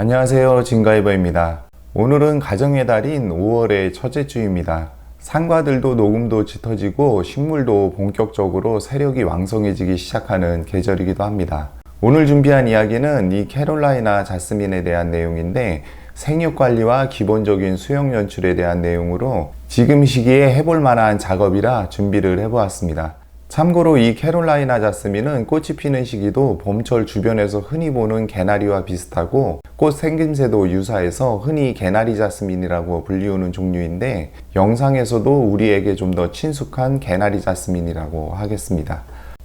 안녕하세요, 진가이버입니다. 오늘은 가정의 달인 5월의 첫째 주입니다. 산과들도 녹음도 짙어지고 식물도 본격적으로 세력이 왕성해지기 시작하는 계절이기도 합니다. 오늘 준비한 이야기는 이 캐롤라이나 자스민에 대한 내용인데, 생육관리와 기본적인 수영 연출에 대한 내용으로 지금 시기에 해볼 만한 작업이라 준비를 해보았습니다. 참고로 이 캐롤라이나 자스민은 꽃이 피는 시기도 봄철 주변에서 흔히 보는 개나리와 비슷하고 꽃 생김새도 유사해서 흔히 개나리 자스민이라고 불리우는 종류인데, 영상에서도 우리에게 좀 더 친숙한 개나리 자스민이라고 하겠습니다.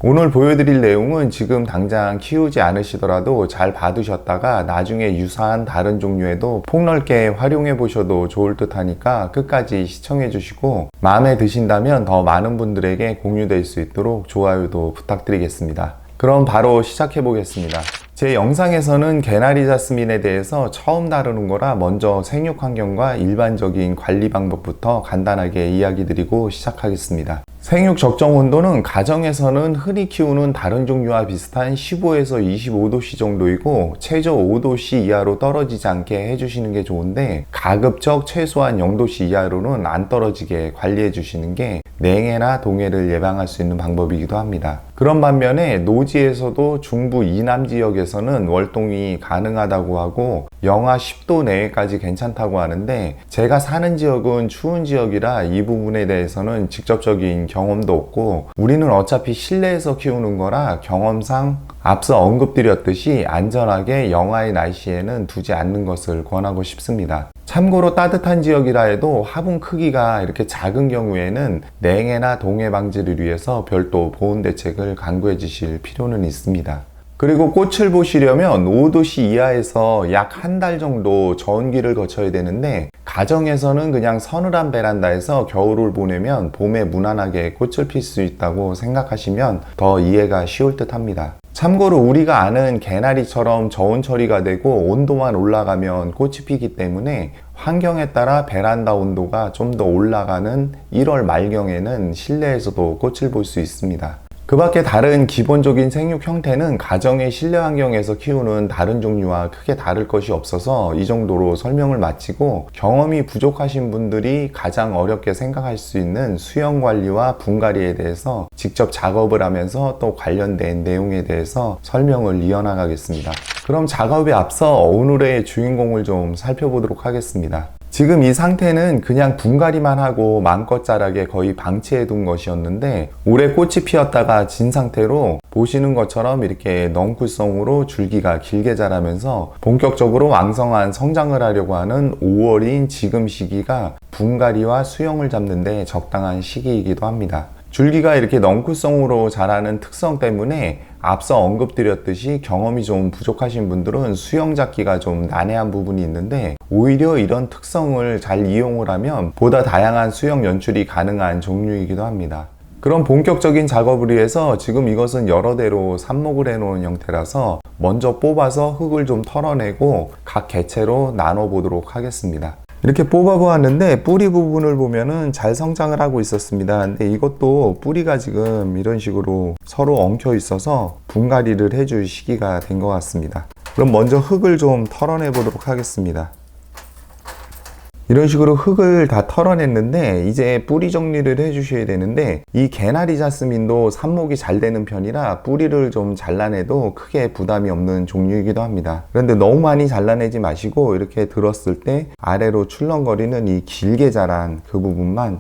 오늘 보여드릴 내용은 지금 당장 키우지 않으시더라도 잘 봐두셨다가 나중에 유사한 다른 종류에도 폭넓게 활용해 보셔도 좋을 듯 하니까 끝까지 시청해 주시고, 마음에 드신다면 더 많은 분들에게 공유될 수 있도록 좋아요도 부탁드리겠습니다. 그럼 바로 시작해 보겠습니다. 제 영상에서는 개나리 자스민에 대해서 처음 다루는 거라 먼저 생육 환경과 일반적인 관리 방법부터 간단하게 이야기 드리고 시작하겠습니다. 생육 적정 온도는 가정에서는 흔히 키우는 다른 종류와 비슷한 15에서 25도씨 정도이고, 최저 5도씨 이하로 떨어지지 않게 해주시는 게 좋은데, 가급적 최소한 0도씨 이하로는 안 떨어지게 관리해 주시는 게 냉해나 동해를 예방할 수 있는 방법이기도 합니다. 그런 반면에 노지에서도 중부 이남 지역에서는 월동이 가능하다고 하고 영하 10도 내외까지 괜찮다고 하는데, 제가 사는 지역은 추운 지역이라 이 부분에 대해서는 직접적인 경험도 없고, 우리는 어차피 실내에서 키우는 거라 경험상 앞서 언급드렸듯이 안전하게 영하의 날씨에는 두지 않는 것을 권하고 싶습니다. 참고로 따뜻한 지역이라 해도 화분 크기가 이렇게 작은 경우에는 냉해나 동해 방지를 위해서 별도 보온 대책을 강구해 주실 필요는 있습니다. 그리고 꽃을 보시려면 5도씨 이하에서 약 한 달 정도 저온기를 거쳐야 되는데, 가정에서는 그냥 서늘한 베란다에서 겨울을 보내면 봄에 무난하게 꽃을 필 수 있다고 생각하시면 더 이해가 쉬울 듯 합니다. 참고로 우리가 아는 개나리처럼 저온 처리가 되고 온도만 올라가면 꽃이 피기 때문에 환경에 따라 베란다 온도가 좀 더 올라가는 1월 말경에는 실내에서도 꽃을 볼 수 있습니다. 그 밖에 다른 기본적인 생육 형태는 가정의 실내 환경에서 키우는 다른 종류와 크게 다를 것이 없어서 이 정도로 설명을 마치고, 경험이 부족하신 분들이 가장 어렵게 생각할 수 있는 수영 관리와 분갈이에 대해서 직접 작업을 하면서 또 관련된 내용에 대해서 설명을 이어나가겠습니다. 그럼 작업에 앞서 오늘의 주인공을 좀 살펴보도록 하겠습니다. 지금 이 상태는 그냥 분갈이만 하고 마음껏 자라게 거의 방치해 둔 것이었는데, 올해 꽃이 피었다가 진 상태로 보시는 것처럼 이렇게 넝쿨성으로 줄기가 길게 자라면서 본격적으로 왕성한 성장을 하려고 하는 5월인 지금 시기가 분갈이와 수영을 잡는 데 적당한 시기이기도 합니다. 줄기가 이렇게 넝쿨성으로 자라는 특성 때문에 앞서 언급드렸듯이 경험이 좀 부족하신 분들은 수영 잡기가 좀 난해한 부분이 있는데, 오히려 이런 특성을 잘 이용을 하면 보다 다양한 수영 연출이 가능한 종류이기도 합니다. 그럼 본격적인 작업을 위해서 지금 이것은 여러 대로 삽목을 해 놓은 형태라서 먼저 뽑아서 흙을 좀 털어내고 각 개체로 나눠 보도록 하겠습니다. 이렇게 뽑아 보았는데 뿌리 부분을 보면은 잘 성장을 하고 있었습니다. 근데 이것도 뿌리가 지금 이런 식으로 서로 엉켜 있어서 분갈이를 해줄 시기가 된 것 같습니다. 그럼 먼저 흙을 좀 털어내 보도록 하겠습니다. 이런 식으로 흙을 다 털어냈는데 이제 뿌리 정리를 해 주셔야 되는데, 이 개나리 자스민도 삽목이 잘 되는 편이라 뿌리를 좀 잘라내도 크게 부담이 없는 종류이기도 합니다. 그런데 너무 많이 잘라내지 마시고 이렇게 들었을 때 아래로 출렁거리는 이 길게 자란 그 부분만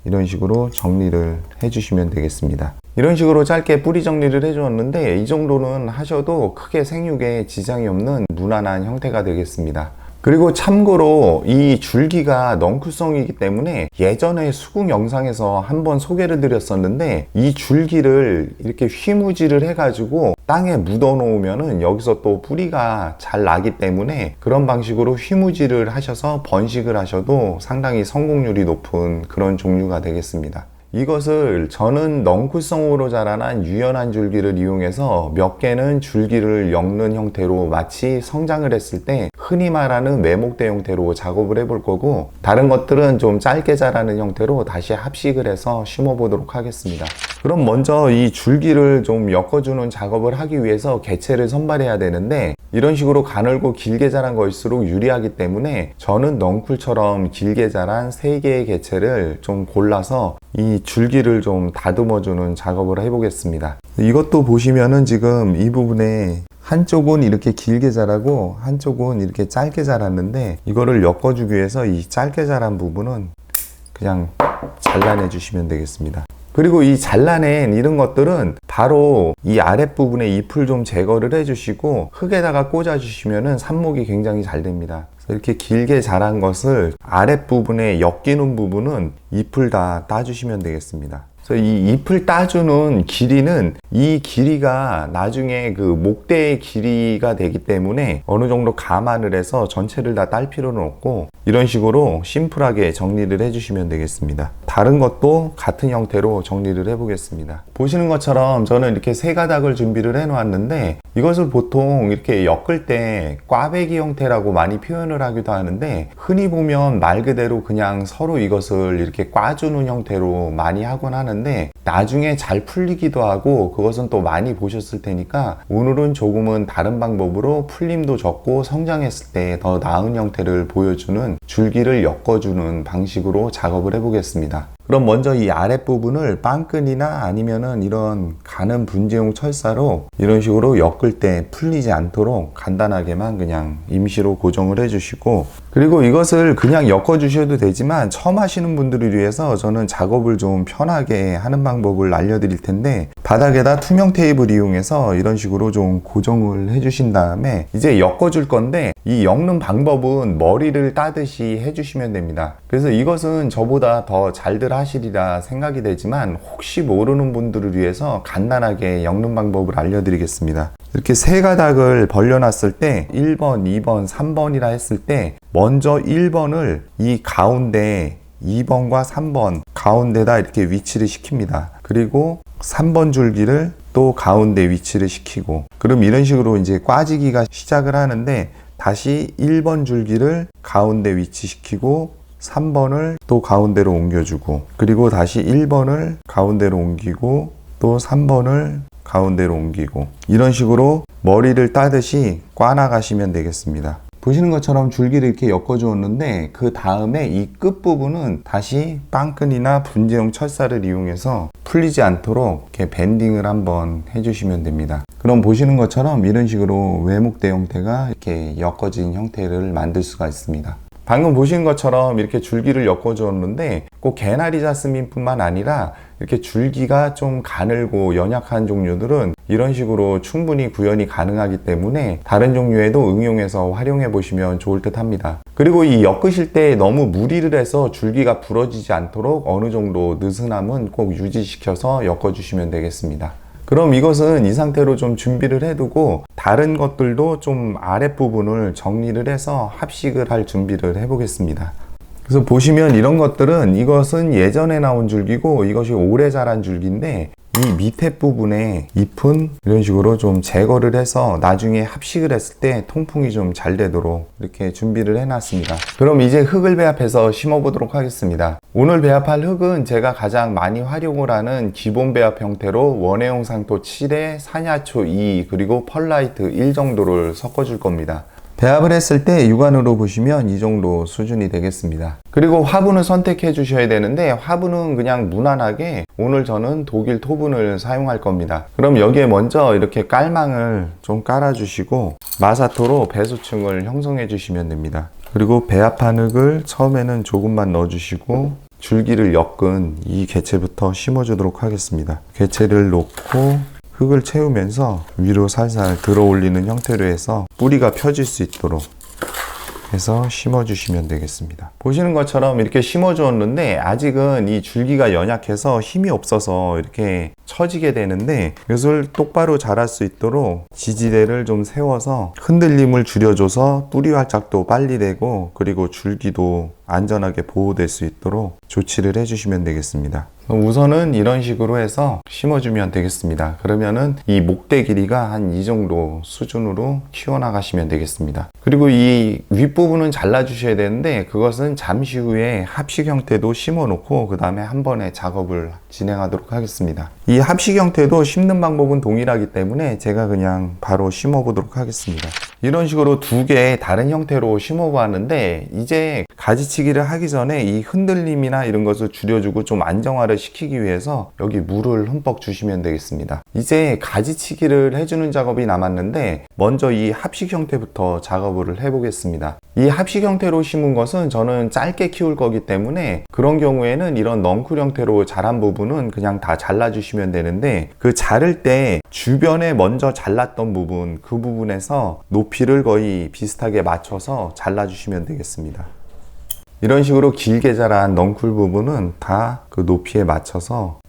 이런 식으로 정리를 해 주시면 되겠습니다. 이런 식으로 짧게 뿌리 정리를 해 주었는데, 이 정도는 하셔도 크게 생육에 지장이 없는 무난한 형태가 되겠습니다. 그리고 참고로 이 줄기가 넝쿨성이기 때문에 예전에 수국 영상에서 한번 소개를 드렸었는데, 이 줄기를 이렇게 휘무질을 해가지고 땅에 묻어 놓으면은 여기서 또 뿌리가 잘 나기 때문에 그런 방식으로 휘무질을 하셔서 번식을 하셔도 상당히 성공률이 높은 그런 종류가 되겠습니다. 이것을 저는 넝쿨성으로 자라난 유연한 줄기를 이용해서 몇 개는 줄기를 엮는 형태로 마치 성장을 했을 때 흔히 말하는 매목대 형태로 작업을 해볼 거고, 다른 것들은 좀 짧게 자라는 형태로 다시 합식을 해서 심어 보도록 하겠습니다. 그럼 먼저 이 줄기를 좀 엮어주는 작업을 하기 위해서 개체를 선발해야 되는데, 이런 식으로 가늘고 길게 자란 것일수록 유리하기 때문에 저는 넝쿨처럼 길게 자란 3개의 개체를 좀 골라서 이 줄기를 좀 다듬어주는 작업을 해보겠습니다. 이것도 보시면은 지금 이 부분에 한쪽은 이렇게 길게 자라고 한쪽은 이렇게 짧게 자랐는데, 이거를 엮어주기 위해서 이 짧게 자란 부분은 그냥 잘라내 주시면 되겠습니다. 그리고 이 잘라낸 이런 것들은 바로 이 아랫부분에 잎을 좀 제거를 해주시고 흙에다가 꽂아주시면은 삽목이 굉장히 잘 됩니다. 이렇게 길게 자란 것을 아랫부분에 엮이는 부분은 잎을 다 따주시면 되겠습니다. 그래서 이 잎을 따주는 길이는 이 길이가 나중에 그 목대의 길이가 되기 때문에 어느 정도 감안을 해서 전체를 다 딸 필요는 없고, 이런 식으로 심플하게 정리를 해주시면 되겠습니다. 다른 것도 같은 형태로 정리를 해보겠습니다. 보시는 것처럼 저는 이렇게 3가닥을 준비를 해 놓았는데, 이것을 보통 이렇게 엮을 때 꽈배기 형태라고 많이 표현을 하기도 하는데, 흔히 보면 말 그대로 그냥 서로 이것을 이렇게 꽈주는 형태로 많이 하곤 하는데, 나중에 잘 풀리기도 하고 그것은 또 많이 보셨을 테니까 오늘은 조금은 다른 방법으로 풀림도 적고 성장했을 때 더 나은 형태를 보여주는 줄기를 엮어주는 방식으로 작업을 해보겠습니다. 그럼 먼저 이 아랫부분을 빵끈이나 아니면은 이런 가는 분재용 철사로 이런 식으로 엮을 때 풀리지 않도록 간단하게만 그냥 임시로 고정을 해주시고, 그리고 이것을 그냥 엮어 주셔도 되지만 처음 하시는 분들을 위해서 저는 작업을 좀 편하게 하는 방법을 알려드릴 텐데, 바닥에다 투명 테이프를 이용해서 이런 식으로 좀 고정을 해주신 다음에 이제 엮어줄 건데, 이 엮는 방법은 머리를 따듯이 해주시면 됩니다. 그래서 이것은 저보다 더 잘들 하시리라 생각이 되지만 혹시 모르는 분들을 위해서 간단하게 엮는 방법을 알려드리겠습니다. 이렇게 3가닥을 벌려놨을 때 1번, 2번, 3번이라 했을 때 먼저 1번을 이 가운데 2번과 3번 가운데다 이렇게 위치를 시킵니다. 그리고 3번 줄기를 또 가운데 위치를 시키고, 그럼 이런 식으로 이제 꽈지기가 시작을 하는데, 다시 1번 줄기를 가운데 위치시키고 3번을 또 가운데로 옮겨주고, 그리고 다시 1번을 가운데로 옮기고 또 3번을 가운데로 옮기고, 이런 식으로 머리를 따듯이 꽈나가시면 되겠습니다. 보시는 것처럼 줄기를 이렇게 엮어 주었는데, 그 다음에 이 끝부분은 다시 빵끈이나 분재용 철사를 이용해서 풀리지 않도록 이렇게 밴딩을 한번 해주시면 됩니다. 그럼 보시는 것처럼 이런 식으로 외목대 형태가 이렇게 엮어진 형태를 만들 수가 있습니다. 방금 보신 것처럼 이렇게 줄기를 엮어 주었는데, 꼭 개나리 자스민 뿐만 아니라 이렇게 줄기가 좀 가늘고 연약한 종류들은 이런 식으로 충분히 구현이 가능하기 때문에 다른 종류에도 응용해서 활용해 보시면 좋을 듯 합니다. 그리고 이 엮으실 때 너무 무리를 해서 줄기가 부러지지 않도록 어느 정도 느슨함은 꼭 유지시켜서 엮어 주시면 되겠습니다. 그럼 이것은 이 상태로 좀 준비를 해두고 다른 것들도 좀 아랫부분을 정리를 해서 합식을 할 준비를 해보겠습니다. 그래서 보시면 이런 것들은, 이것은 예전에 나온 줄기고 이것이 오래 자란 줄기인데, 이 밑에 부분에 잎은 이런 식으로 좀 제거를 해서 나중에 합식을 했을 때 통풍이 좀 잘 되도록 이렇게 준비를 해놨습니다. 그럼 이제 흙을 배합해서 심어보도록 하겠습니다. 오늘 배합할 흙은 제가 가장 많이 활용을 하는 기본 배합 형태로 원해용 상토 7에 산야초 2 그리고 펄라이트 1 정도를 섞어줄 겁니다. 배합을 했을 때 육안으로 보시면 이 정도 수준이 되겠습니다. 그리고 화분을 선택해 주셔야 되는데, 화분은 그냥 무난하게 오늘 저는 독일 토분을 사용할 겁니다. 그럼 여기에 먼저 이렇게 깔망을 좀 깔아 주시고 마사토로 배수층을 형성해 주시면 됩니다. 그리고 배합한 흙을 처음에는 조금만 넣어 주시고 줄기를 엮은 이 개체부터 심어 주도록 하겠습니다. 개체를 놓고 흙을 채우면서 위로 살살 들어 올리는 형태로 해서 뿌리가 펴질 수 있도록 해서 심어주시면 되겠습니다. 보시는 것처럼 이렇게 심어주었는데 아직은 이 줄기가 연약해서 힘이 없어서 이렇게 처지게 되는데, 이것을 똑바로 자랄 수 있도록 지지대를 좀 세워서 흔들림을 줄여줘서 뿌리 활착도 빨리 되고, 그리고 줄기도 안전하게 보호될 수 있도록 조치를 해주시면 되겠습니다. 우선은 이런 식으로 해서 심어주면 되겠습니다. 그러면은 이 목대 길이가 한 이 정도 수준으로 키워나가시면 되겠습니다. 그리고 이 윗부분은 잘라주셔야 되는데, 그것은 잠시 후에 합식 형태도 심어 놓고 그 다음에 한 번에 작업을 진행하도록 하겠습니다. 이 합식 형태도 심는 방법은 동일하기 때문에 제가 그냥 바로 심어 보도록 하겠습니다. 이런 식으로 두 개의 다른 형태로 심어 보았는데, 이제 가지치기를 하기 전에 이 흔들림이나 이런 것을 줄여주고 좀 안정화를 시키기 위해서 여기 물을 흠뻑 주시면 되겠습니다. 이제 가지치기를 해주는 작업이 남았는데, 먼저 이 합식 형태부터 작업을 해보겠습니다. 이 합식 형태로 심은 것은 저는 짧게 키울 거기 때문에 그런 경우에는 이런 넝쿨 형태로 자란 부분은 그냥 다 잘라주시면 되는데, 그 자를 때 주변에 먼저 잘랐던 부분, 그 부분에서 높이를 거의 비슷하게 맞춰서 잘라주시면 되겠습니다. 이런 식으로 길게 자란 넝쿨 부분은 다 그 높이에 맞춰서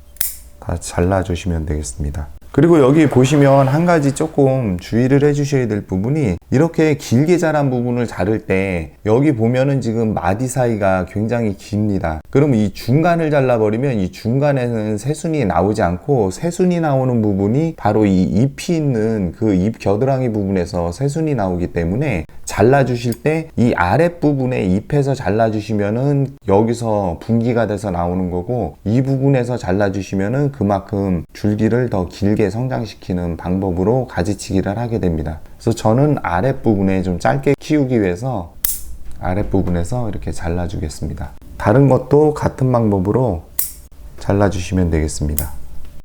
다 잘라주시면 되겠습니다. 그리고 여기 보시면 한 가지 조금 주의를 해주셔야 될 부분이, 이렇게 길게 자란 부분을 자를 때 여기 보면은 지금 마디 사이가 굉장히 깁니다. 그럼 이 중간을 잘라버리면 이 중간에는 새순이 나오지 않고, 새순이 나오는 부분이 바로 이 잎이 있는 그 잎 겨드랑이 부분에서 새순이 나오기 때문에 잘라주실 때 이 아랫부분에 잎에서 잘라주시면은 여기서 분기가 돼서 나오는 거고, 이 부분에서 잘라주시면은 그만큼 줄기를 더 길게 성장시키는 방법으로 가지치기를 하게 됩니다. 그래서 저는 아랫부분에 좀 짧게 키우기 위해서 아랫부분에서 이렇게 잘라주겠습니다. 다른 것도 같은 방법으로 잘라주시면 되겠습니다.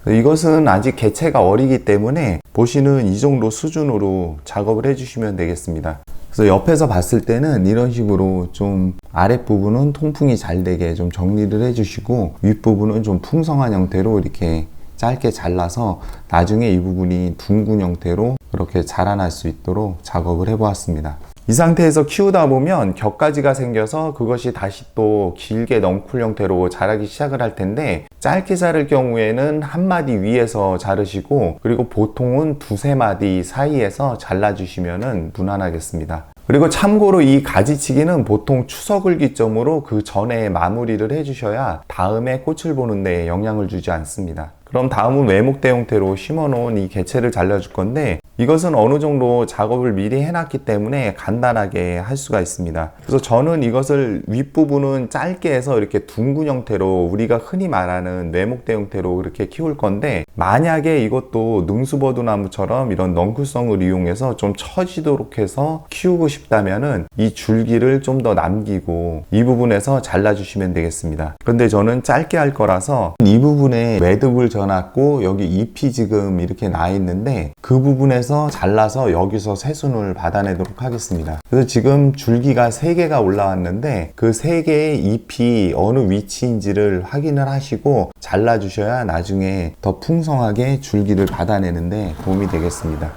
이것은 아직 개체가 어리기 때문에 보시는 이 정도 수준으로 작업을 해주시면 되겠습니다. 그래서 옆에서 봤을 때는 이런 식으로 좀 아랫부분은 통풍이 잘 되게 좀 정리를 해주시고, 윗부분은 좀 풍성한 형태로 이렇게 짧게 잘라서 나중에 이 부분이 둥근 형태로 그렇게 자라날 수 있도록 작업을 해보았습니다. 이 상태에서 키우다 보면 겹가지가 생겨서 그것이 다시 또 길게 넝쿨 형태로 자라기 시작을 할 텐데, 짧게 자를 경우에는 한 마디 위에서 자르시고, 그리고 보통은 두세 마디 사이에서 잘라주시면 무난하겠습니다. 그리고 참고로 이 가지치기는 보통 추석을 기점으로 그 전에 마무리를 해주셔야 다음에 꽃을 보는 데 영향을 주지 않습니다. 그럼 다음은 외목대 형태로 심어놓은 이 개체를 잘라줄 건데, 이것은 어느 정도 작업을 미리 해놨기 때문에 간단하게 할 수가 있습니다. 그래서 저는 이것을 윗부분은 짧게 해서 이렇게 둥근 형태로, 우리가 흔히 말하는 외목대 형태로 이렇게 키울 건데, 만약에 이것도 능수버두나무처럼 이런 넝쿨성을 이용해서 좀 처지도록 해서 키우고 싶다면은 이 줄기를 좀 더 남기고 이 부분에서 잘라주시면 되겠습니다. 근데 저는 짧게 할 거라서 이 부분에 매듭을 져놨고, 여기 잎이 지금 이렇게 나 있는데 그 부분에서 잘라서 여기서 새순을 받아내도록 하겠습니다. 그래서 지금 줄기가 3개가 올라왔는데 그 3개의 잎이 어느 위치인지를 확인을 하시고 잘라주셔야 나중에 더 풍성하게 줄기를 받아내는데 도움이 되겠습니다.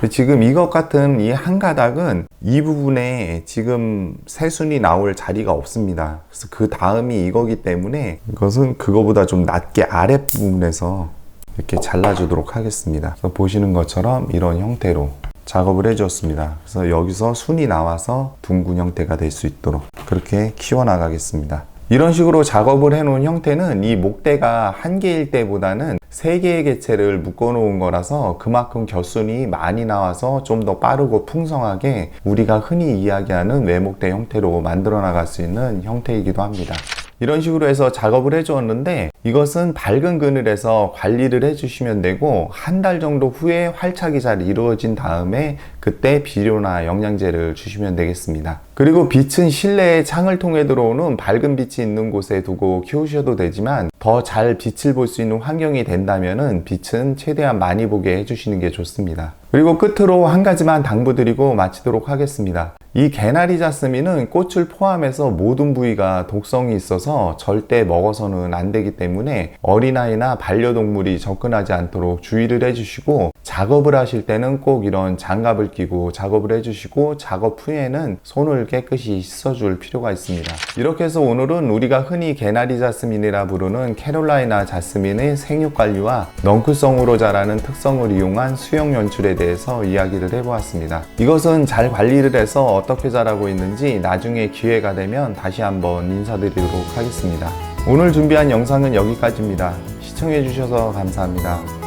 지금 이것 같은 이 한 가닥은 이 부분에 지금 새순이 나올 자리가 없습니다. 그래서 그 다음이 이거기 때문에 이것은 그거보다 좀 낮게 아랫부분에서 이렇게 잘라주도록 하겠습니다. 그래서 보시는 것처럼 이런 형태로 작업을 해주었습니다. 그래서 여기서 순이 나와서 둥근 형태가 될 수 있도록 그렇게 키워나가겠습니다. 이런 식으로 작업을 해놓은 형태는 이 목대가 한 개일 때보다는 3개의 개체를 묶어놓은 거라서 그만큼 겹순이 많이 나와서 좀 더 빠르고 풍성하게 우리가 흔히 이야기하는 외목대 형태로 만들어 나갈 수 있는 형태이기도 합니다. 이런 식으로 해서 작업을 해주었는데, 이것은 밝은 그늘에서 관리를 해주시면 되고, 한 달 정도 후에 활착이 잘 이루어진 다음에 그때 비료나 영양제를 주시면 되겠습니다. 그리고 빛은 실내에 창을 통해 들어오는 밝은 빛이 있는 곳에 두고 키우셔도 되지만, 더 잘 빛을 볼 수 있는 환경이 된다면은 빛은 최대한 많이 보게 해주시는 게 좋습니다. 그리고 끝으로 한 가지만 당부드리고 마치도록 하겠습니다. 이 개나리 자스민은 꽃을 포함해서 모든 부위가 독성이 있어서 절대 먹어서는 안 되기 때문에 어린아이나 반려동물이 접근하지 않도록 주의를 해주시고, 작업을 하실 때는 꼭 이런 장갑을 끼고 작업을 해주시고, 작업 후에는 손을 깨끗이 씻어줄 필요가 있습니다. 이렇게 해서 오늘은 우리가 흔히 개나리 자스민이라 부르는 캐롤라이나 자스민의 생육관리와 넝쿨성으로 자라는 특성을 이용한 수영 연출에 대해서 이야기를 해보았습니다. 이것은 잘 관리를 해서 어떻게 자라고 있는지 나중에 기회가 되면 다시 한번 인사드리도록 하겠습니다. 오늘 준비한 영상은 여기까지입니다. 시청해주셔서 감사합니다.